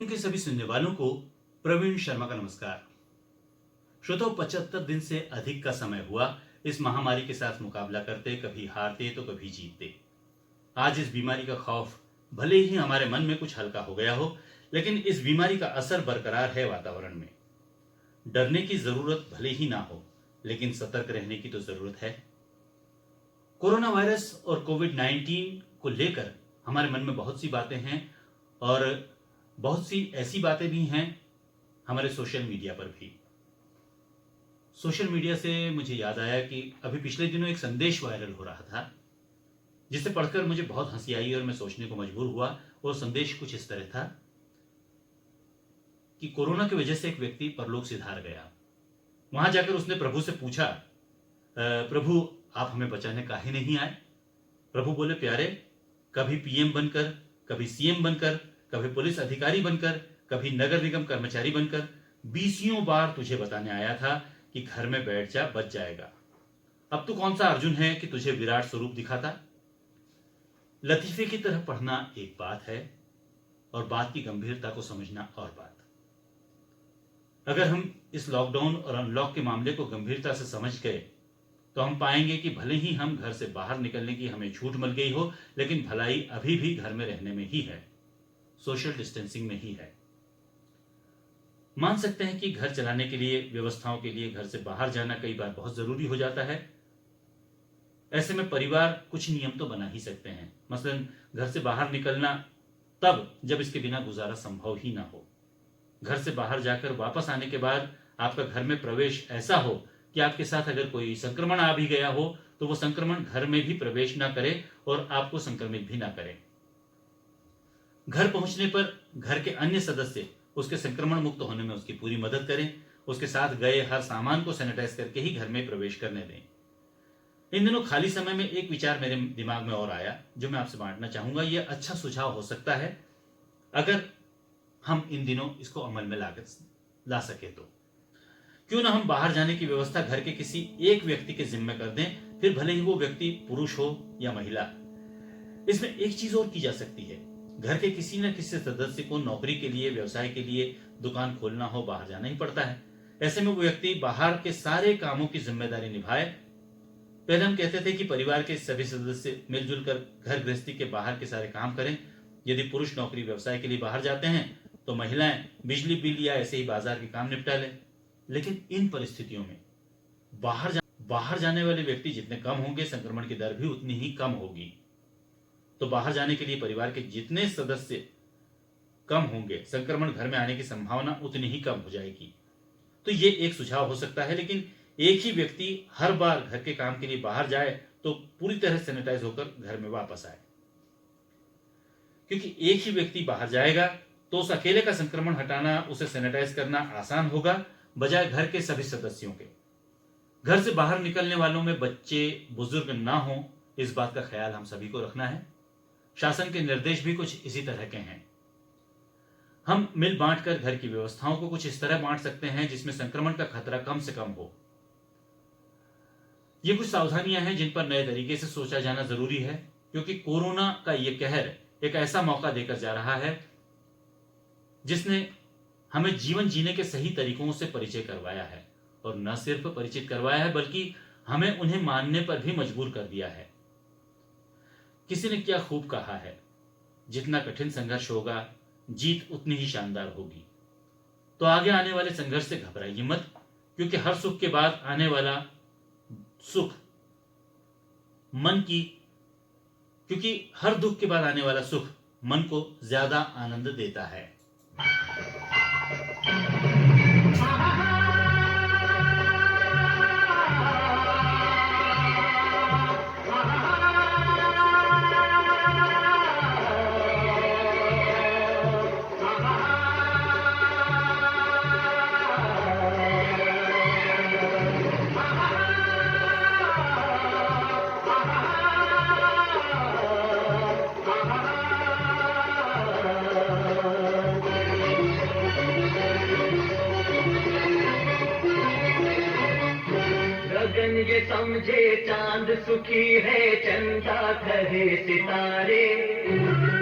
उनके सभी सुनने वालों को प्रवीण शर्मा का नमस्कार। श्रोताओं, 75 दिन से अधिक का समय हुआ इस महामारी के साथ मुकाबला करते, कभी हारते तो कभी जीतते। आज इस बीमारी का खौफ भले ही हमारे मन में कुछ हल्का हो गया हो, लेकिन इस बीमारी का असर बरकरार है वातावरण में। डरने की जरूरत भले ही ना हो, लेकिन सतर्क रहने की तो जरूरत है। कोरोना वायरस और कोविड-19 को लेकर हमारे मन में बहुत सी बातें हैं और बहुत सी ऐसी बातें भी हैं हमारे सोशल मीडिया पर भी। सोशल मीडिया से मुझे याद आया कि अभी पिछले दिनों एक संदेश वायरल हो रहा था, जिसे पढ़कर मुझे बहुत हंसी आई और मैं सोचने को मजबूर हुआ। और संदेश कुछ इस तरह था कि कोरोना की वजह से एक व्यक्ति परलोक सिधार गया। वहां जाकर उसने प्रभु से पूछा, प्रभु आप हमें बचाने काहे नहीं आए?" प्रभु बोले, प्यारे, कभी पीएम बनकर, कभी सीएम बनकर, कभी पुलिस अधिकारी बनकर, कभी नगर निगम कर्मचारी बनकर 20 बार तुझे बताने आया था कि घर में बैठ जा, बच जाएगा। अब तू कौन सा अर्जुन है कि तुझे विराट स्वरूप दिखाता? लतीफे की तरह पढ़ना एक बात है और बात की गंभीरता को समझना और बात। अगर हम इस लॉकडाउन और अनलॉक के मामले को गंभीरता से समझ गए तो हम पाएंगे कि भले ही हम घर से बाहर निकलने की हमें छूट मिल गई हो, लेकिन भलाई अभी भी घर में रहने में ही है, सोशल डिस्टेंसिंग में ही है। मान सकते हैं कि घर चलाने के लिए, व्यवस्थाओं के लिए घर से बाहर जाना कई बार बहुत जरूरी हो जाता है। ऐसे में परिवार कुछ नियम तो बना ही सकते हैं, मसलन घर से बाहर निकलना तब जब इसके बिना गुजारा संभव ही ना हो। घर से बाहर जाकर वापस आने के बाद आपका घर में प्रवेश ऐसा हो कि आपके साथ अगर कोई संक्रमण आ भी गया हो तो वो संक्रमण घर में भी प्रवेश ना करे और आपको संक्रमित भी ना करे। घर पहुंचने पर घर के अन्य सदस्य उसके संक्रमण मुक्त होने में उसकी पूरी मदद करें। उसके साथ गए हर सामान को सैनिटाइज करके ही घर में प्रवेश करने दें। इन दिनों खाली समय में एक विचार मेरे दिमाग में और आया जो मैं आपसे बांटना चाहूंगा। यह अच्छा सुझाव हो सकता है अगर हम इन दिनों इसको अमल में ला सके तो। क्यों ना हम बाहर जाने की व्यवस्था घर के किसी एक व्यक्ति के जिम्मे कर दें, फिर भले ही वो व्यक्ति पुरुष हो या महिला। इसमें एक चीज और की जा सकती है, घर के किसी न किसी सदस्य को नौकरी के लिए, व्यवसाय के लिए दुकान खोलना हो, बाहर जाना ही पड़ता है। ऐसे में वो व्यक्ति बाहर के सारे कामों की जिम्मेदारी निभाए। पहले हम कहते थे कि परिवार के सभी सदस्य मिलजुल कर घर गृहस्थी के बाहर के सारे काम करें। यदि पुरुष नौकरी व्यवसाय के लिए बाहर जाते हैं तो महिलाएं बिजली बिल या ऐसे ही बाजार के काम निपटा लें। लेकिन इन परिस्थितियों में बाहर जाने वाले व्यक्ति जितने कम होंगे, संक्रमण की दर भी उतनी ही कम होगी। तो बाहर जाने के लिए परिवार के जितने सदस्य कम होंगे, संक्रमण घर में आने की संभावना उतनी ही कम हो जाएगी। तो ये एक सुझाव हो सकता है। लेकिन एक ही व्यक्ति हर बार घर के काम के लिए बाहर जाए तो पूरी तरह सैनिटाइज होकर घर में वापस आए, क्योंकि एक ही व्यक्ति बाहर जाएगा तो उस अकेले का संक्रमण हटाना, उसे सैनिटाइज करना आसान होगा, बजाय घर के सभी सदस्यों के। घर से बाहर निकलने वालों में बच्चे, बुजुर्ग ना हो, इस बात का ख्याल हम सभी को रखना है। शासन के निर्देश भी कुछ इसी तरह के हैं। हम मिल बांट कर घर की व्यवस्थाओं को कुछ इस तरह बांट सकते हैं जिसमें संक्रमण का खतरा कम से कम हो। ये कुछ सावधानियां हैं जिन पर नए तरीके से सोचा जाना जरूरी है, क्योंकि कोरोना का ये कहर एक ऐसा मौका देकर जा रहा है जिसने हमें जीवन जीने के सही तरीकों से परिचय करवाया है, और न सिर्फ परिचित करवाया है बल्कि हमें उन्हें मानने पर भी मजबूर कर दिया है। किसी ने क्या खूब कहा है, जितना कठिन संघर्ष होगा, जीत उतनी ही शानदार होगी। तो आगे आने वाले संघर्ष से घबराइए मत, क्योंकि हर सुख के बाद आने वाला सुख मन की क्योंकि हर दुख के बाद आने वाला सुख मन को ज्यादा आनंद देता है। गगन ये समझे चांद सुखी है, चंदा कहे सितारे।